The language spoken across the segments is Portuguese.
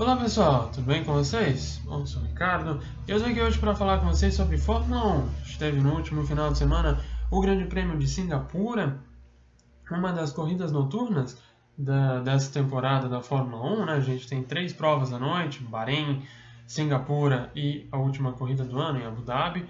Olá pessoal, tudo bem com vocês? Bom, eu sou o Ricardo e eu estou aqui hoje para falar com vocês sobre Fórmula 1. Esteve no último final de semana o Grande Prêmio de Singapura, uma das corridas noturnas dessa temporada da Fórmula 1, né? A gente tem 3 provas à noite, Bahrein, Singapura e a última corrida do ano em Abu Dhabi.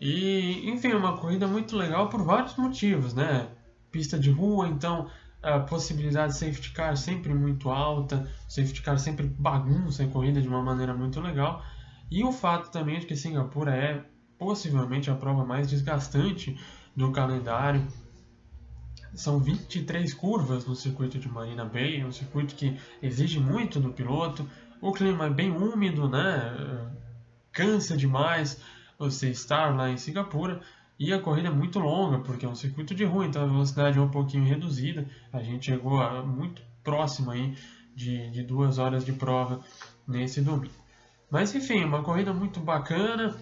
E, enfim, é uma corrida muito legal por vários motivos, né? Pista de rua, então a possibilidade de safety car sempre muito alta, safety car sempre bagunça a corrida de uma maneira muito legal. E o fato também de que Singapura é possivelmente a prova mais desgastante do calendário. São 23 curvas no circuito de Marina Bay, é um circuito que exige muito do piloto. O clima é bem úmido, né? Cansa demais você estar lá em Singapura. E a corrida é muito longa, porque é um circuito de rua, então a velocidade é um pouquinho reduzida. A gente chegou muito próximo aí de 2 horas de prova nesse domingo. Mas enfim, uma corrida muito bacana.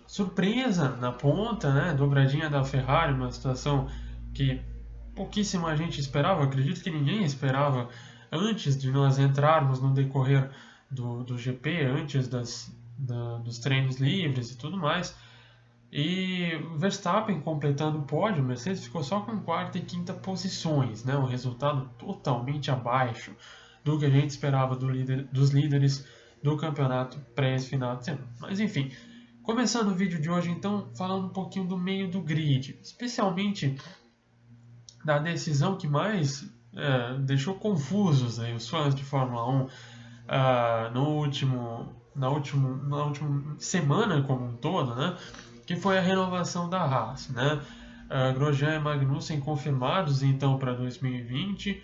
Surpresa na ponta, né? Dobradinha da Ferrari, uma situação que pouquíssima gente esperava. Acredito que ninguém esperava antes de nós entrarmos no decorrer do GP, antes dos treinos livres e tudo mais. E Verstappen completando o pódio, Mercedes ficou só com quarta e quinta posições, né? Um resultado totalmente abaixo do que a gente esperava dos líderes do campeonato pré esse final de semana. Mas enfim, começando o vídeo de hoje, então, falando um pouquinho do meio do grid, especialmente da decisão que mais deixou confusos aí, os fãs de Fórmula 1 na última semana como um todo, né? Que foi a renovação da Haas, né? Grosjean e Magnussen confirmados então para 2020.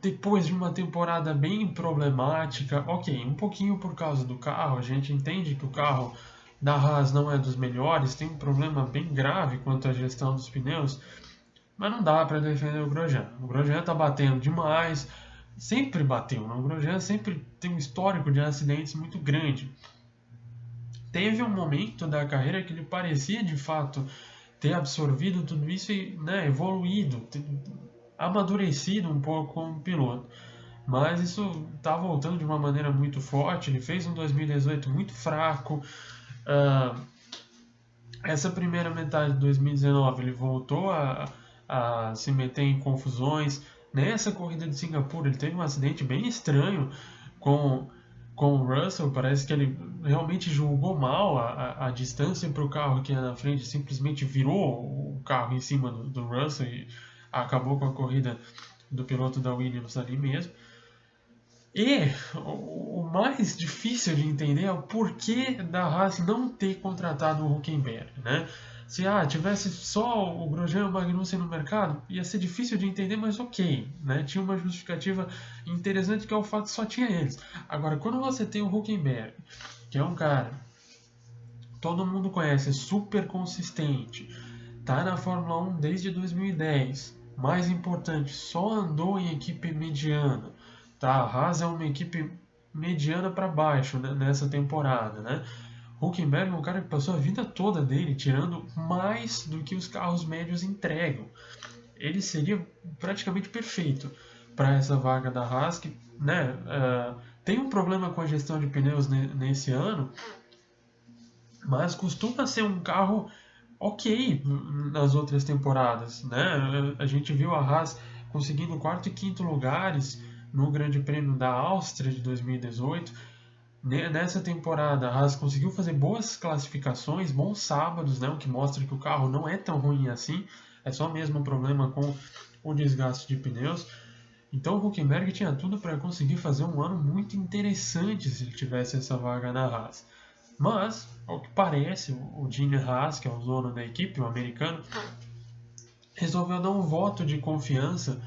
Depois de uma temporada bem problemática, ok, um pouquinho por causa do carro, a gente entende que o carro da Haas não é dos melhores, tem um problema bem grave quanto à gestão dos pneus, mas não dá para defender o Grosjean. O Grosjean tá batendo demais, sempre bateu, né? O Grosjean sempre tem um histórico de acidentes muito grande. Teve um momento da carreira que ele parecia de fato ter absorvido tudo isso e, né, evoluído, amadurecido um pouco como piloto. Mas isso está voltando de uma maneira muito forte. Ele fez um 2018 muito fraco. Essa primeira metade de 2019 ele voltou a se meter em confusões. Nessa corrida de Singapura ele teve um acidente bem estranho com, com o Russell. Parece que ele realmente julgou mal a distância para o carro que ia na frente, simplesmente virou o carro em cima do Russell e acabou com a corrida do piloto da Williams ali mesmo. E o mais difícil de entender é o porquê da Haas não ter contratado o Hülkenberg, né? Se tivesse só o Grosjean e o Magnussen no mercado, ia ser difícil de entender, mas ok, né? Tinha uma justificativa interessante que é o fato que só tinha eles. Agora, quando você tem o Hülkenberg, que é um cara todo mundo conhece, é super consistente, tá na Fórmula 1 desde 2010, mais importante, só andou em equipe mediana. Tá, a Haas é uma equipe mediana para baixo, né, nessa temporada, né? Hülkenberg é um cara que passou a vida toda dele tirando mais do que os carros médios entregam. Ele seria praticamente perfeito para essa vaga da Haas, que, né, tem um problema com a gestão de pneus nesse ano, mas costuma ser um carro ok nas outras temporadas, né? A gente viu a Haas conseguindo quarto e quinto lugares no Grande Prêmio da Áustria de 2018. Nessa temporada, a Haas conseguiu fazer boas classificações, bons sábados, né? O que mostra que o carro não é tão ruim assim. É só mesmo um problema com o desgaste de pneus. Então o Hülkenberg tinha tudo para conseguir fazer um ano muito interessante se ele tivesse essa vaga na Haas. Mas, ao que parece, o Gene Haas, que é o dono da equipe, o americano, resolveu dar um voto de confiança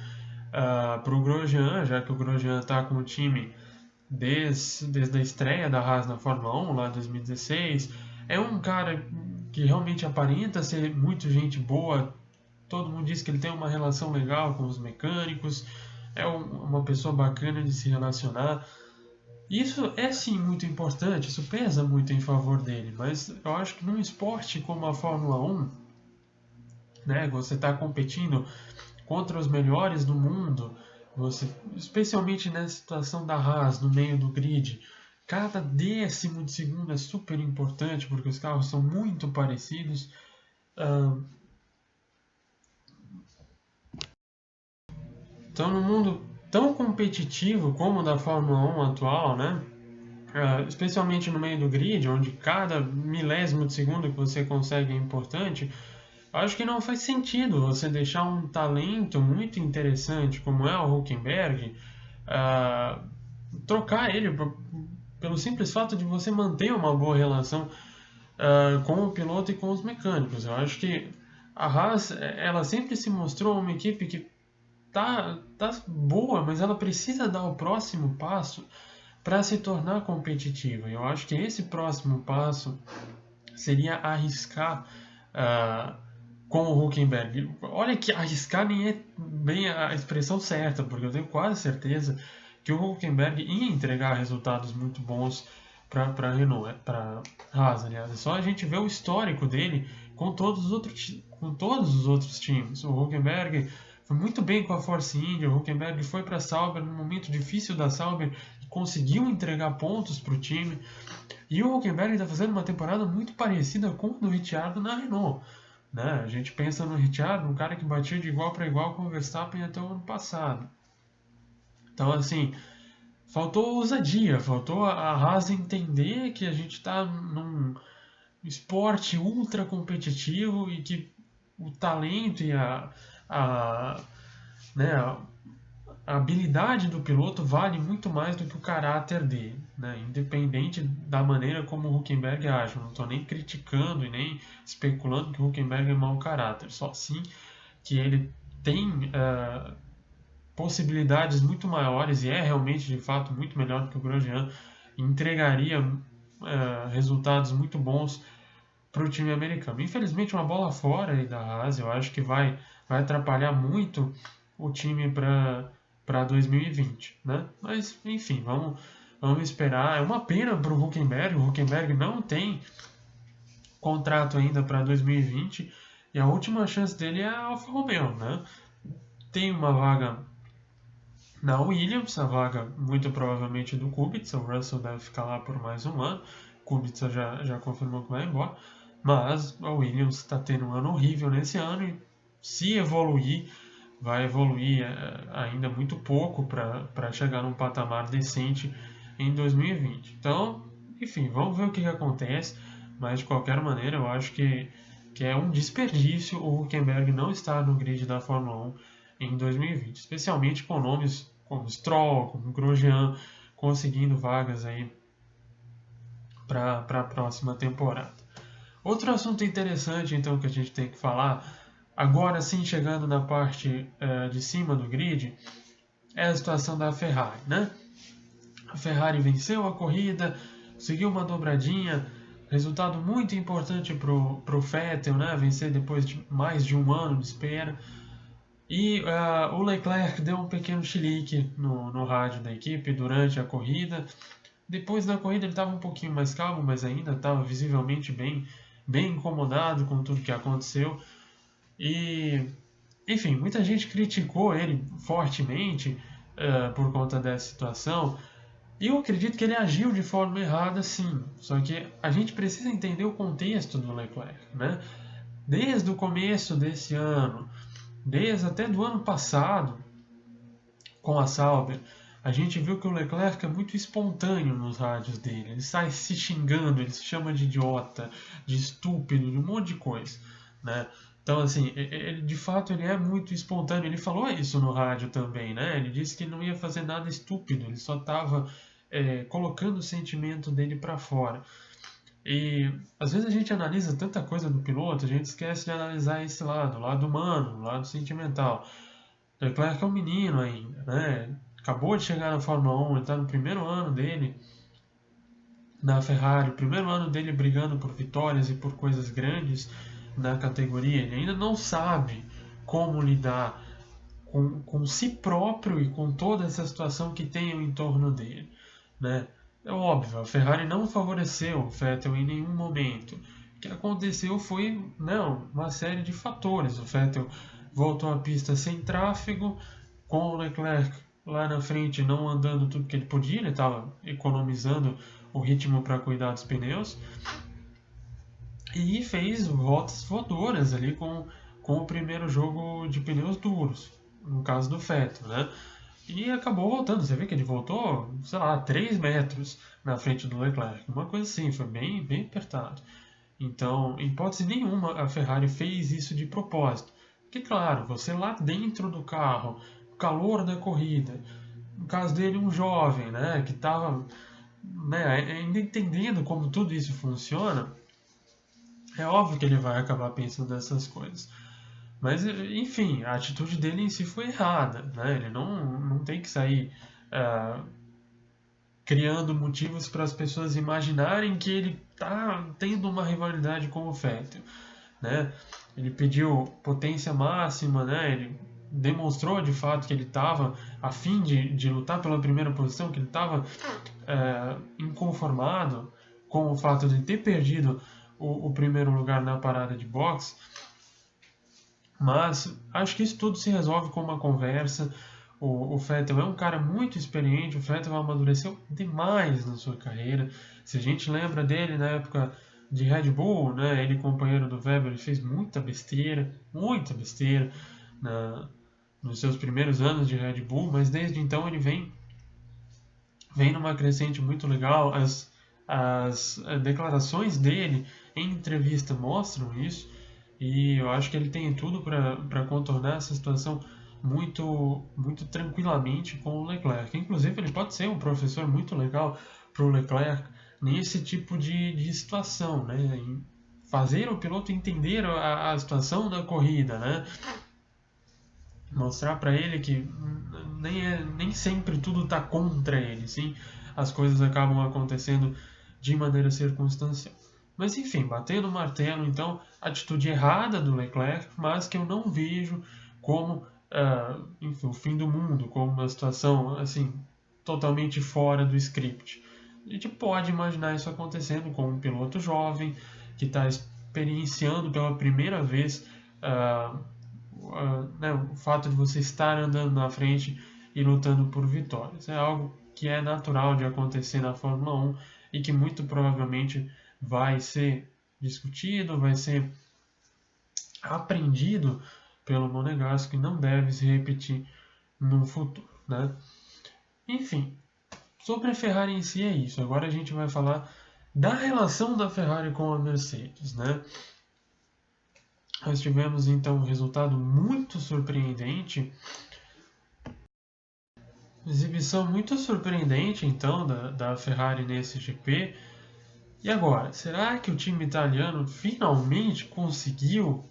para o Grosjean, já que o Grosjean está com o time desde a estreia da Haas na Fórmula 1, lá em 2016. É um cara que realmente aparenta ser muito gente boa. Todo mundo diz que ele tem uma relação legal com os mecânicos, é uma pessoa bacana de se relacionar. Isso é sim muito importante, isso pesa muito em favor dele, mas eu acho que num esporte como a Fórmula 1, né, você está competindo contra os melhores do mundo, especialmente nessa situação da Haas, no meio do grid, cada décimo de segundo é super importante, porque os carros são muito parecidos. Então, no mundo tão competitivo como o da Fórmula 1 atual, né? Especialmente no meio do grid, onde cada milésimo de segundo que você consegue é importante, acho que não faz sentido você deixar um talento muito interessante como é o Hülkenberg, ah, trocar ele pelo simples fato de você manter uma boa relação com o piloto e com os mecânicos. Eu acho que a Haas, ela sempre se mostrou uma equipe que tá boa, mas ela precisa dar o próximo passo para se tornar competitiva. Eu acho que esse próximo passo seria arriscar com o Huckenberg. Olha que arriscar nem é bem a expressão certa, porque eu tenho quase certeza que o Huckenberg ia entregar resultados muito bons para a Renault, para Haas, aliás. É só a gente ver o histórico dele com todos os outros times. O Huckenberg foi muito bem com a Force India, o Huckenberg foi para a Sauber no momento difícil da Sauber e conseguiu entregar pontos para o time. E o Huckenberg está fazendo uma temporada muito parecida com o do Ricciardo na Renault. Né? A gente pensa no Ricciardo, um cara que batia de igual para igual com o Verstappen até o ano passado. Então, assim, faltou ousadia, faltou a Haas entender que a gente está num esporte ultra competitivo e que o talento e né, a habilidade do piloto vale muito mais do que o caráter dele, né? Independente da maneira como o Hülkenberg age. Eu não estou nem criticando e nem especulando que o Hülkenberg é mau caráter, só sim que ele tem possibilidades muito maiores e é realmente de fato muito melhor do que o Grosjean, entregaria resultados muito bons para o time americano. Infelizmente, uma bola fora aí da Haas, eu acho que vai atrapalhar muito o time para 2020, né? Mas, enfim, vamos esperar. É uma pena para o Hülkenberg. O Hülkenberg não tem contrato ainda para 2020 e a última chance dele é a Alfa Romeo, né? Tem uma vaga na Williams, a vaga muito provavelmente do Kubica. O Russell deve ficar lá por mais um ano. O Kubica já confirmou que vai embora. Mas a Williams está tendo um ano horrível nesse ano e se evoluir, vai evoluir ainda muito pouco para chegar num patamar decente em 2020. Então, enfim, vamos ver o que acontece, mas de qualquer maneira eu acho que é um desperdício o Hülkenberg não estar no grid da Fórmula 1 em 2020, especialmente com nomes como Stroll, como Grosjean, conseguindo vagas aí para a próxima temporada. Outro assunto interessante, então, que a gente tem que falar, agora sim chegando na parte de cima do grid, é a situação da Ferrari, né? A Ferrari venceu a corrida, conseguiu uma dobradinha, resultado muito importante para o Vettel, né? Vencer depois de mais de um ano de espera. E o Leclerc deu um pequeno chilique no rádio da equipe durante a corrida. Depois da corrida ele estava um pouquinho mais calmo, mas ainda estava visivelmente bem incomodado com tudo que aconteceu. E, enfim, muita gente criticou ele fortemente por conta dessa situação. E eu acredito que ele agiu de forma errada, sim. Só que a gente precisa entender o contexto do Leclerc, né? Desde o começo desse ano, desde até do ano passado, com a Sauber, a gente viu que o Leclerc é muito espontâneo nos rádios dele. Ele sai se xingando, ele se chama de idiota, de estúpido, de um monte de coisa, né? Então, assim, ele, de fato ele é muito espontâneo. Ele falou isso no rádio também, né? Ele disse que não ia fazer nada estúpido, ele só estava colocando o sentimento dele para fora. E às vezes a gente analisa tanta coisa do piloto, a gente esquece de analisar esse lado, o lado humano, o lado sentimental. Leclerc é um menino ainda, né? Acabou de chegar na Fórmula 1, ele está no primeiro ano dele na Ferrari, o primeiro ano dele brigando por vitórias e por coisas grandes na categoria. Ele ainda não sabe como lidar com si próprio e com toda essa situação que tem em torno dele, né? É óbvio, a Ferrari não favoreceu o Vettel em nenhum momento. O que aconteceu foi, não, uma série de fatores. O Vettel voltou à pista sem tráfego, com o Leclerc lá na frente não andando tudo que ele podia, ele estava economizando o ritmo para cuidar dos pneus e fez voltas voadoras ali com o primeiro jogo de pneus duros, no caso do Vettel, né? E acabou voltando. Você vê que ele voltou, sei lá, 3 metros na frente do Leclerc. Uma coisa assim, foi bem, bem apertado. Então, em hipótese nenhuma, a Ferrari fez isso de propósito. Porque, claro, você lá dentro do carro, o calor da corrida, no caso dele, um jovem, né, que estava, né, ainda entendendo como tudo isso funciona, é óbvio que ele vai acabar pensando nessas coisas. Mas, enfim, a atitude dele em si foi errada, né? Ele não tem que sair criando motivos para as pessoas imaginarem que ele está tendo uma rivalidade com o Vettel, né? Ele pediu potência máxima, né? Ele demonstrou de fato que ele estava a fim de lutar pela primeira posição, que ele estava inconformado com o fato de ter perdido o primeiro lugar na parada de boxe, mas acho que isso tudo se resolve com uma conversa. O Vettel é um cara muito experiente, o Vettel amadureceu demais na sua carreira. Se a gente lembra dele na época de Red Bull, né, ele companheiro do Weber, ele fez muita besteira nos seus primeiros anos de Red Bull, mas desde então ele vem numa crescente muito legal. As declarações dele em entrevista mostram isso. E eu acho que ele tem tudo para contornar essa situação muito tranquilamente com o Leclerc. Inclusive, ele pode ser um professor muito legal para o Leclerc nesse tipo de situação, né? Em fazer o piloto entender a situação da corrida, né? Mostrar para ele que nem sempre tudo está contra ele, sim, as coisas acabam acontecendo de maneira circunstancial. Mas enfim, batendo o martelo, então, atitude errada do Leclerc, mas que eu não vejo como enfim, o fim do mundo, como uma situação assim totalmente fora do script. A gente pode imaginar isso acontecendo com um piloto jovem que está experienciando pela primeira vez né, o fato de você estar andando na frente e lutando por vitórias. É algo que é natural de acontecer na Fórmula 1 e que muito provavelmente vai ser discutido, vai ser aprendido pelo Monegasco e não deve se repetir no futuro. Né? Enfim, sobre a Ferrari em si é isso. Agora a gente vai falar da relação da Ferrari com a Mercedes. Né? Nós tivemos então um resultado muito surpreendente. Exibição muito surpreendente então da Ferrari nesse GP. E agora, será que o time italiano finalmente conseguiu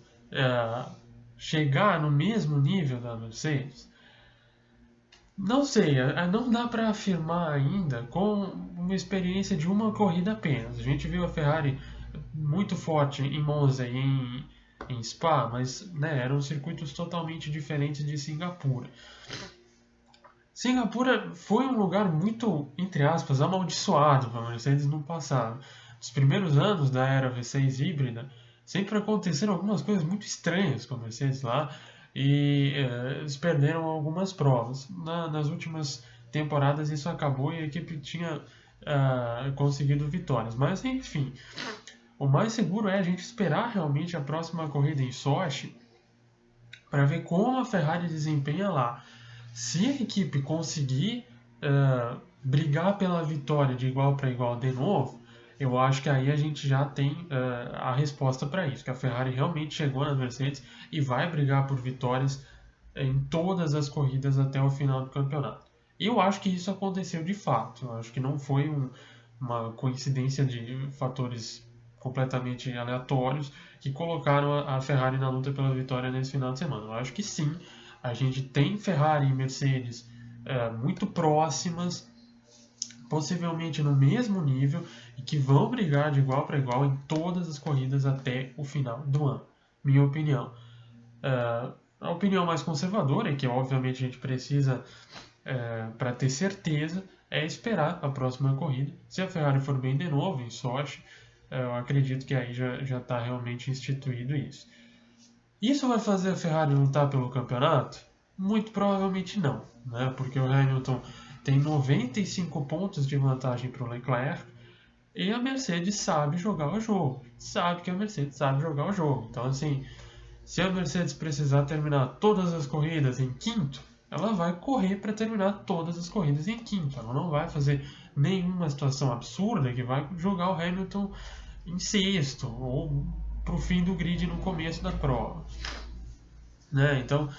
chegar no mesmo nível da Mercedes? Não sei, não dá para afirmar ainda com uma experiência de uma corrida apenas. A gente viu a Ferrari muito forte em Monza e em Spa, mas né, eram circuitos totalmente diferentes de Singapura. Singapura foi um lugar muito, entre aspas, amaldiçoado para a Mercedes no passado. Nos primeiros anos da era V6 híbrida, sempre aconteceram algumas coisas muito estranhas com a Mercedes lá e eles perderam algumas provas. Nas últimas temporadas isso acabou e a equipe tinha conseguido vitórias. Mas enfim, o mais seguro é a gente esperar realmente a próxima corrida em Sochi para ver como a Ferrari desempenha lá. Se a equipe conseguir brigar pela vitória de igual para igual de novo, eu acho que aí a gente já tem a resposta para isso, que a Ferrari realmente chegou na Mercedes e vai brigar por vitórias em todas as corridas até o final do campeonato. E eu acho que isso aconteceu de fato. Eu acho que não foi uma coincidência de fatores completamente aleatórios que colocaram a Ferrari na luta pela vitória nesse final de semana. Eu acho que sim, a gente tem Ferrari e Mercedes muito próximas, possivelmente no mesmo nível, e que vão brigar de igual para igual em todas as corridas até o final do ano. Minha opinião. A opinião mais conservadora, e que obviamente a gente precisa para ter certeza, é esperar a próxima corrida. Se a Ferrari for bem de novo em Sochi, eu acredito que aí já está realmente instituído isso. Isso vai fazer a Ferrari lutar pelo campeonato? Muito provavelmente não, né? Porque o Hamilton tem 95 pontos de vantagem para o Leclerc e a Mercedes sabe jogar o jogo. Sabe que a Mercedes sabe jogar o jogo. Então, assim, se a Mercedes precisar terminar todas as corridas em quinto, ela vai correr para terminar todas as corridas em quinto. Ela não vai fazer nenhuma situação absurda que vai jogar o Hamilton em sexto ou para o fim do grid no começo da prova. Né? Então,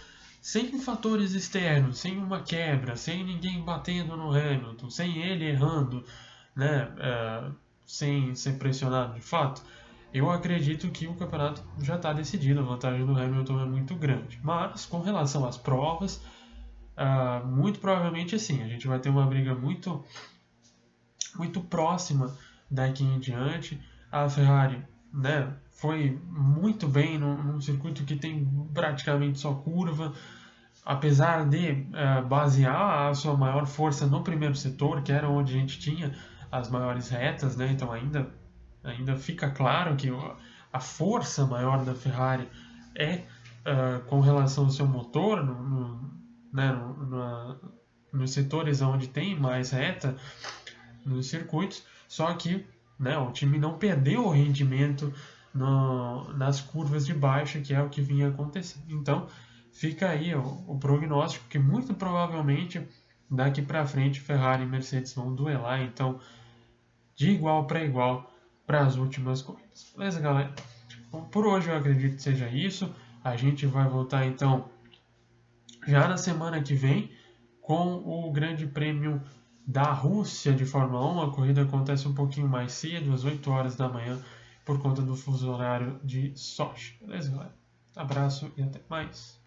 sem fatores externos, sem uma quebra, sem ninguém batendo no Hamilton, sem ele errando, né, sem ser pressionado de fato, eu acredito que o campeonato já está decidido, a vantagem do Hamilton é muito grande. Mas, com relação às provas, muito provavelmente sim, a gente vai ter uma briga muito, muito próxima daqui em diante. A Ferrari, né, foi muito bem num circuito que tem praticamente só curva, apesar de basear a sua maior força no primeiro setor, que era onde a gente tinha as maiores retas, né? Então ainda fica claro que a força maior da Ferrari é com relação ao seu motor, né, nos setores onde tem mais reta, nos circuitos, só que, né, o time não perdeu o rendimento nas curvas de baixa, que é o que vinha acontecendo. Então, fica aí o prognóstico que muito provavelmente daqui para frente Ferrari e Mercedes vão duelar, então, de igual para as últimas corridas. Beleza, galera? Bom, por hoje eu acredito que seja isso. A gente vai voltar então já na semana que vem com o Grande Prêmio da Rússia de Fórmula 1. A corrida acontece um pouquinho mais cedo, às 8 horas da manhã, por conta do fuso horário de Sochi. Beleza, galera? Abraço e até mais.